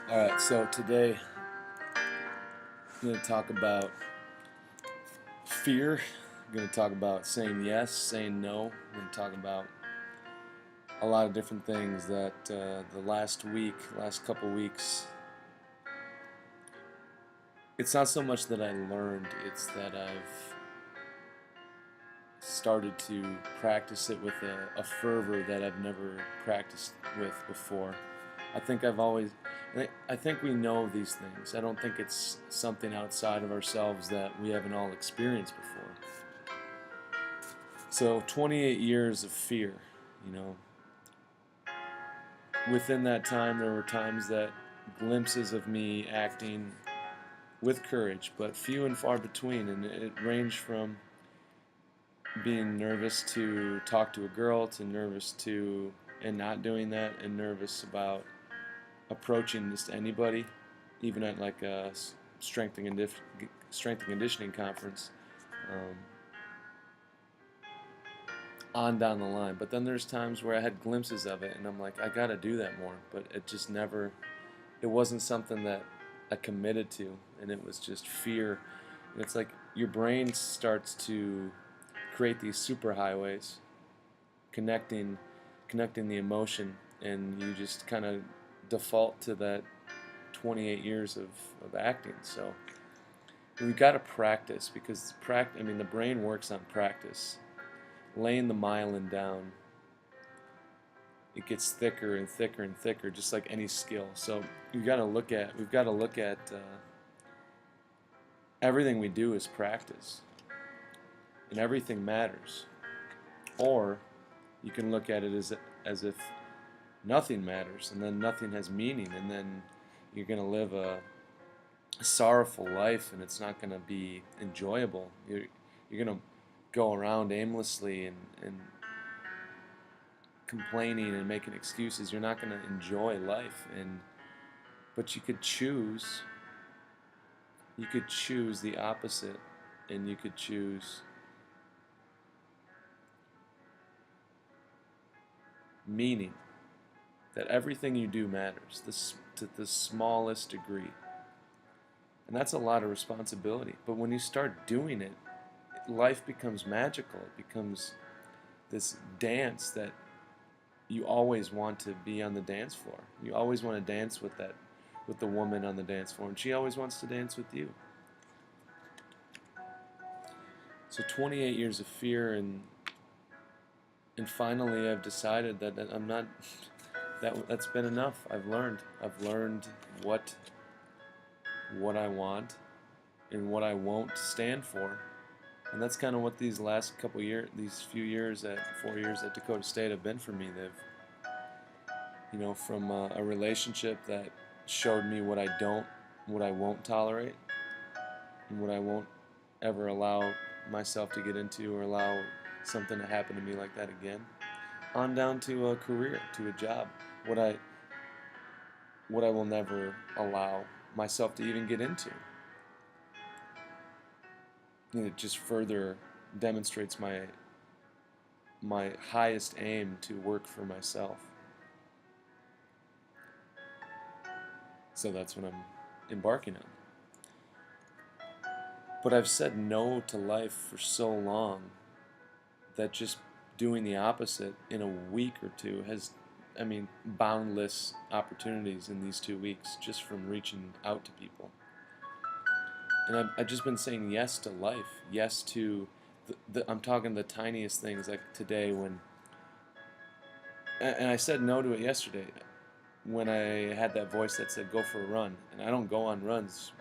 Alright, so today I'm going to talk about fear. I'm going to talk about saying yes, saying no. I'm going to talk about a lot of different things that the last couple weeks, it's not so much that I learned, it's that I've started to practice it with a fervor that I've never practiced with before. I think I've always, I think we know these things. I don't think it's something outside of ourselves that we haven't all experienced before. So 28 years of fear, you know. Within that time, there were times that glimpses of me acting with courage, but few and far between, and it ranged from being nervous to talk to a girl to nervous to and not doing that and nervous about approaching just anybody, even at like a strength and conditioning conference, um, on down the line. But then there's times where I had glimpses of it, and I'm like, I gotta do that more. But it just never. It wasn't something that I committed to, and it was just fear. And it's like your brain starts to create these superhighways, connecting, connecting the emotion, and you just kind of default to that 28 years of acting. So we got to practice because I mean, the brain works on practice. Laying the myelin down, it gets thicker and thicker and thicker, just like any skill. So we've got to look at everything we do is practice, and everything matters. Or you can look at it as if nothing matters, and then nothing has meaning, and then you're going to live a sorrowful life, and it's not going to be enjoyable. You're going to go around aimlessly and complaining and making excuses. You're not going to enjoy life, but you could choose. You could choose the opposite, and you could choose meaning. That everything you do matters, to the smallest degree. And that's a lot of responsibility. But when you start doing it, life becomes magical. It becomes this dance that you always want to be on the dance floor. You always want to dance with the woman on the dance floor, and she always wants to dance with you. So 28 years of fear, and finally I've decided that I'm not. That's been enough. I've learned. I've learned what I want and what I won't stand for. And that's kind of what these last couple years, these few years 4 years at Dakota State have been for me. From a relationship that showed me what I won't tolerate, and what I won't ever allow myself to get into or allow something to happen to me like that again, on down to a career, to a job, what I will never allow myself to even get into. It just further demonstrates my highest aim to work for myself. So that's what I'm embarking on. But I've said no to life for so long that just doing the opposite in a week or two has, boundless opportunities in these 2 weeks just from reaching out to people. And I've just been saying yes to life, yes to I'm talking the tiniest things, like today and I said no to it yesterday when I had that voice that said go for a run, and I don't go on runs,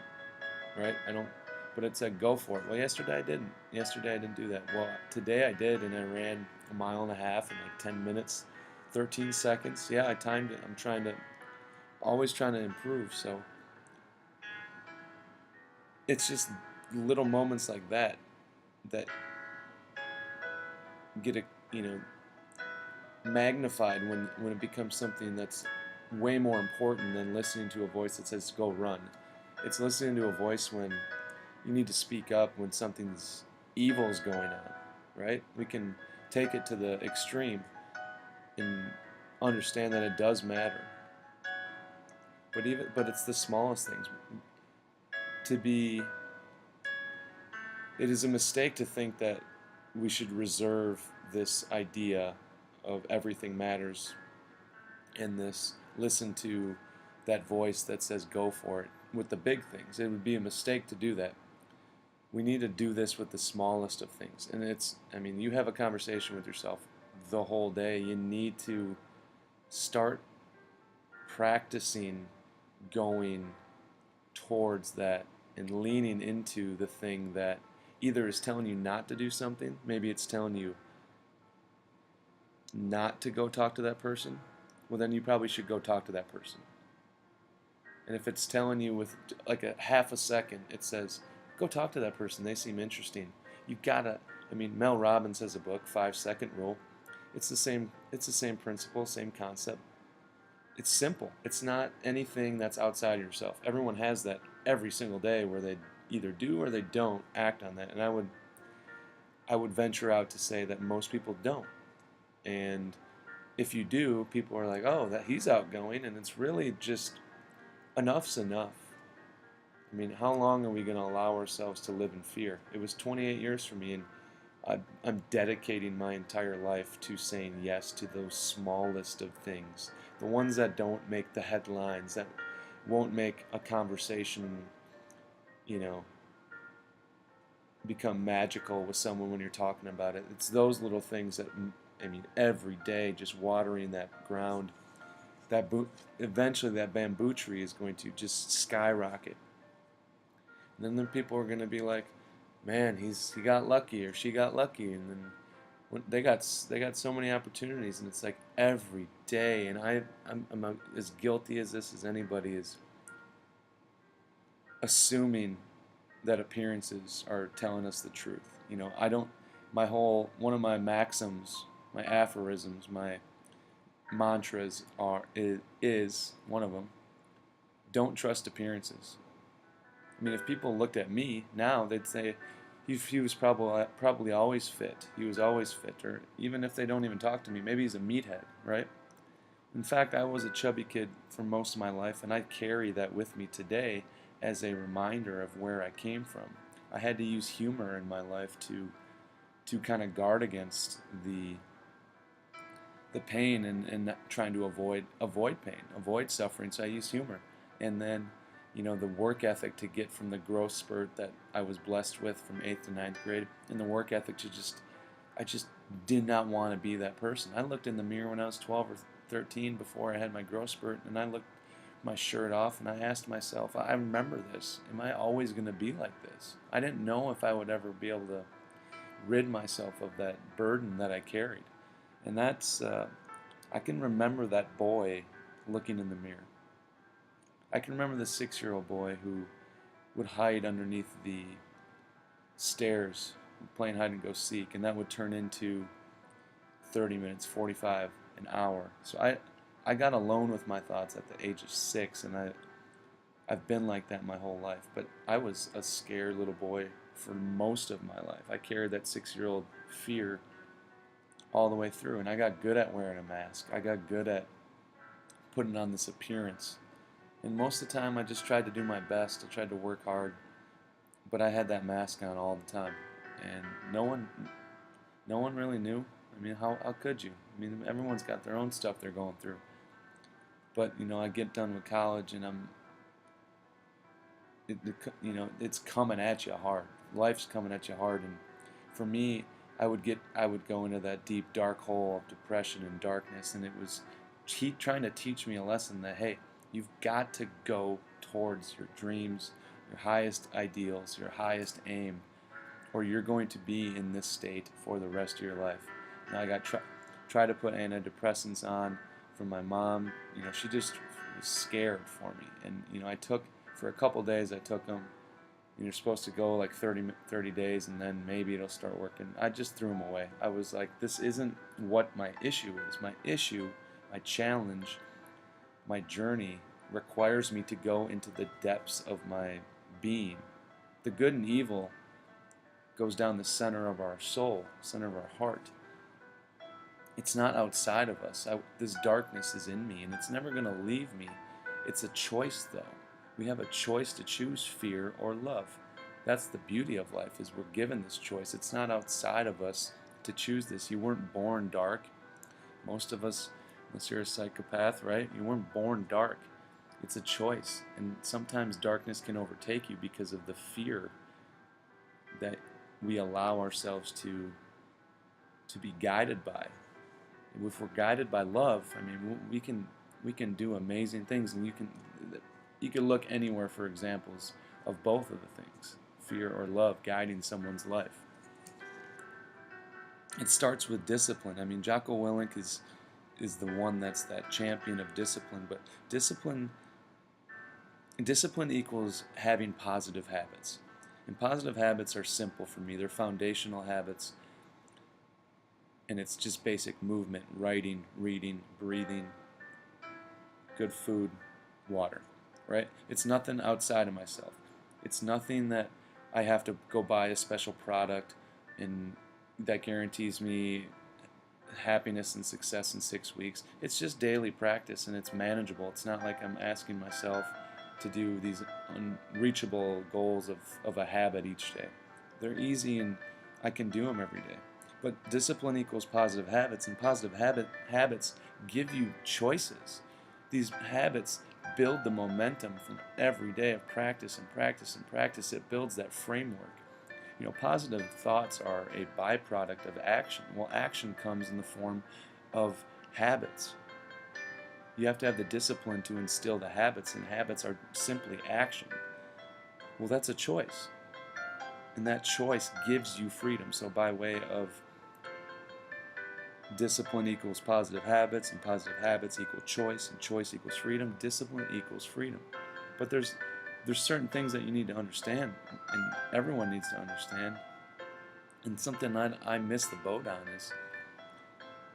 right? I don't, but it said go for it. Well, yesterday I didn't. Yesterday I didn't do that. Well, today I did, and I ran a mile and a half in like 10 minutes, 13 seconds. Yeah, I timed it. Always trying to improve. So it's just little moments like that get magnified when it becomes something that's way more important than listening to a voice that says go run. It's listening to a voice when you need to speak up when something's evil is going on, right? We can take it to the extreme and understand that it does matter. But it's the smallest things. To be, it is a mistake to think that we should reserve this idea of everything matters and this listen to that voice that says go for it with the big things. It would be a mistake to do that. We need to do this with the smallest of things. And I mean, you have a conversation with yourself the whole day. You need to start practicing going towards that and leaning into the thing that either is telling you not to do something, maybe it's telling you not to go talk to that person, well, then you probably should go talk to that person. And if it's telling you with like a half a second, it says, go talk to that person, they seem interesting. You gotta, I mean, Mel Robbins has a book, 5-second rule. It's the same principle, same concept. It's simple. It's not anything that's outside of yourself. Everyone has that every single day where they either do or they don't act on that. And I would venture out to say that most people don't. And if you do, people are like, oh, that he's outgoing, and it's really just enough's enough. I mean, how long are we going to allow ourselves to live in fear? It was 28 years for me, and I'm dedicating my entire life to saying yes to those smallest of things. The ones that don't make the headlines, that won't make a conversation, you know, become magical with someone when you're talking about it. It's those little things that, I mean, every day just watering that ground, eventually that bamboo tree is going to just skyrocket. And then people are going to be like, man, he got lucky or she got lucky, and then they got so many opportunities, and it's like every day, and I'm as guilty as this as anybody is assuming that appearances are telling us the truth. You know, I don't. One of my maxims, my aphorisms, my mantras is one of them. Don't trust appearances. I mean, if people looked at me now, they'd say he was probably always fit. He was always fit, or even if they don't even talk to me, maybe he's a meathead, right? In fact, I was a chubby kid for most of my life, and I carry that with me today as a reminder of where I came from. I had to use humor in my life to kind of guard against the pain and trying to avoid pain, avoid suffering. So I used humor, and then the work ethic to get from the growth spurt that I was blessed with from 8th to 9th grade, and the work ethic to I just did not want to be that person. I looked in the mirror when I was 12 or 13 before I had my growth spurt, and I looked my shirt off and I asked myself, I remember this, am I always going to be like this? I didn't know if I would ever be able to rid myself of that burden that I carried. And that's, I can remember that boy looking in the mirror. I can remember the 6-year-old boy who would hide underneath the stairs playing hide and go seek, and that would turn into 30 minutes, 45, an hour. So I got alone with my thoughts at the age of 6, and I've been like that my whole life. But I was a scared little boy for most of my life. I carried that 6-year-old fear all the way through, and I got good at wearing a mask. I got good at putting on this appearance. And most of the time I just tried to do my best. I tried to work hard, but I had that mask on all the time. And no one really knew. I mean, how could you? I mean, everyone's got their own stuff they're going through. But, I get done with college, and it's coming at you hard. Life's coming at you hard, and for me, I would go into that deep, dark hole of depression and darkness, and it was trying to teach me a lesson that, hey, you've got to go towards your dreams, your highest ideals, your highest aim, or you're going to be in this state for the rest of your life. Now I got try to put antidepressants on for my mom. She just was scared for me, and I took for a couple days. I took them. You're supposed to go like 30 days, and then maybe it'll start working. I just threw them away. I was like, this isn't what my issue is. My issue, my challenge, my journey requires me to go into the depths of my being. The good and evil goes down the center of our soul, center of our heart. It's not outside of us. This darkness is in me, and it's never going to leave me It's a choice, though. We have a choice to choose fear or love. That's the beauty of life, is we're given this choice. It's not outside of us to choose this. You weren't born dark. Most of us, unless you're a psychopath, right? You weren't born dark. It's a choice. And sometimes darkness can overtake you because of the fear that we allow ourselves to be guided by. If we're guided by love, I mean, we can do amazing things, and you can look anywhere for examples of both of the things, fear or love, guiding someone's life. It starts with discipline. I mean, Jocko Willink is the one that's that champion of discipline, but discipline equals having positive habits. And positive habits are simple for me. They're foundational habits. And it's just basic movement, writing, reading, breathing, good food, water, right? It's nothing outside of myself. It's nothing that I have to go buy a special product and that guarantees me happiness and success in 6 weeks. It's just daily practice, and it's manageable. It's not like I'm asking myself to do these unreachable goals of a habit each day. They're easy, and I can do them every day. But discipline equals positive habits, and positive habits give you choices. These habits build the momentum from every day of practice and practice and practice. It builds that framework. You know, positive thoughts are a byproduct of action. Well, action comes in the form of habits. You have to have the discipline to instill the habits, and habits are simply action. Well, that's a choice. And that choice gives you freedom. So by way of discipline equals positive habits, and positive habits equal choice, and choice equals freedom, discipline equals freedom. But there's certain things that you need to understand, and everyone needs to understand. And something I miss the boat on is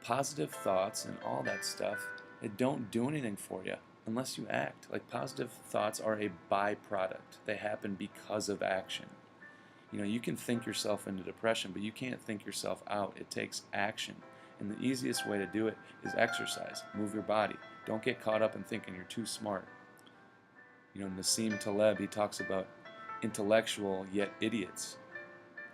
positive thoughts and all that stuff. It don't do anything for you unless you act. Like, positive thoughts are a byproduct. They happen because of action. You know, you can think yourself into depression, but you can't think yourself out. It takes action. And the easiest way to do it is exercise. Move your body. Don't get caught up in thinking you're too smart. You know, Nassim Taleb, he talks about intellectual yet idiots.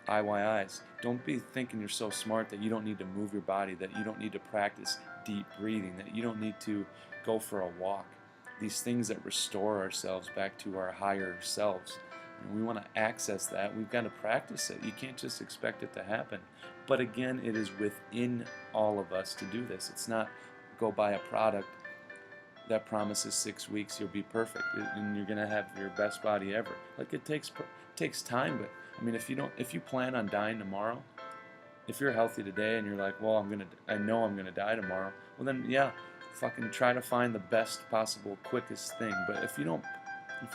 IYIs. Don't be thinking you're so smart that you don't need to move your body, that you don't need to practice deep breathing, that you don't need to go for a walk. These things that restore ourselves back to our higher selves. And we want to access that. We've got to practice it. You can't just expect it to happen. But again, it is within all of us to do this. It's not go buy a product that promises 6 weeks you'll be perfect and you're gonna have your best body ever. Like, it takes time, but I mean, if you plan on dying tomorrow, if you're healthy today and you're like, well, I know I'm gonna die tomorrow, well then yeah, fucking try to find the best possible, quickest thing. But if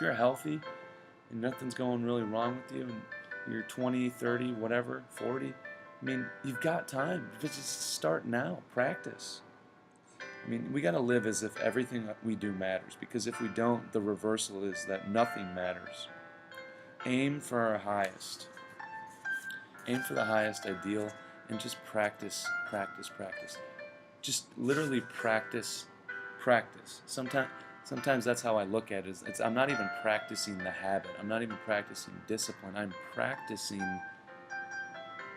you're healthy and nothing's going really wrong with you, and you're 20, 30, whatever, 40, I mean, you've got time. Just start now. Practice. I mean, we got to live as if everything that we do matters, because if we don't, the reversal is that nothing matters. Aim for our highest. Aim for the highest ideal, and just practice, practice, practice. Just literally practice, practice. Sometimes that's how I look at it. I'm not even practicing the habit. I'm not even practicing discipline. I'm practicing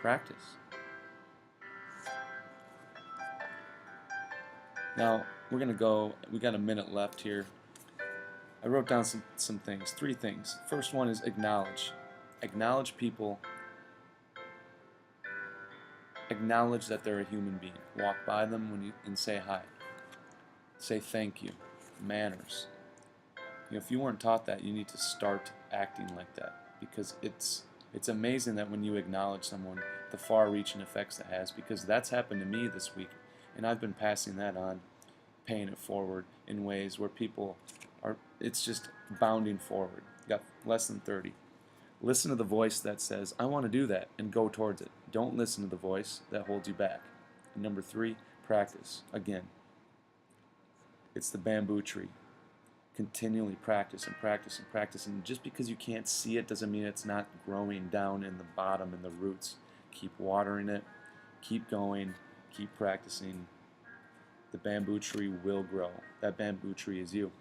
practice. Now, we got a minute left here. I wrote down some things, 3 things. First one is acknowledge. Acknowledge people. Acknowledge that they're a human being. Walk by them and say hi. Say thank you. Manners. You know, if you weren't taught that, you need to start acting like that, because it's amazing that when you acknowledge someone, the far-reaching effects that has, because that's happened to me this week, and I've been passing that on, paying it forward in ways where people it's just bounding forward. Got less than 30. Listen to the voice that says, I want to do that, and go towards it. Don't listen to the voice that holds you back. And number 3, practice. Again, it's the bamboo tree. Continually practice and practice and practice. And just because you can't see it doesn't mean it's not growing down in the bottom, in the roots. Keep watering it. Keep going. Keep practicing. The bamboo tree will grow. That bamboo tree is you.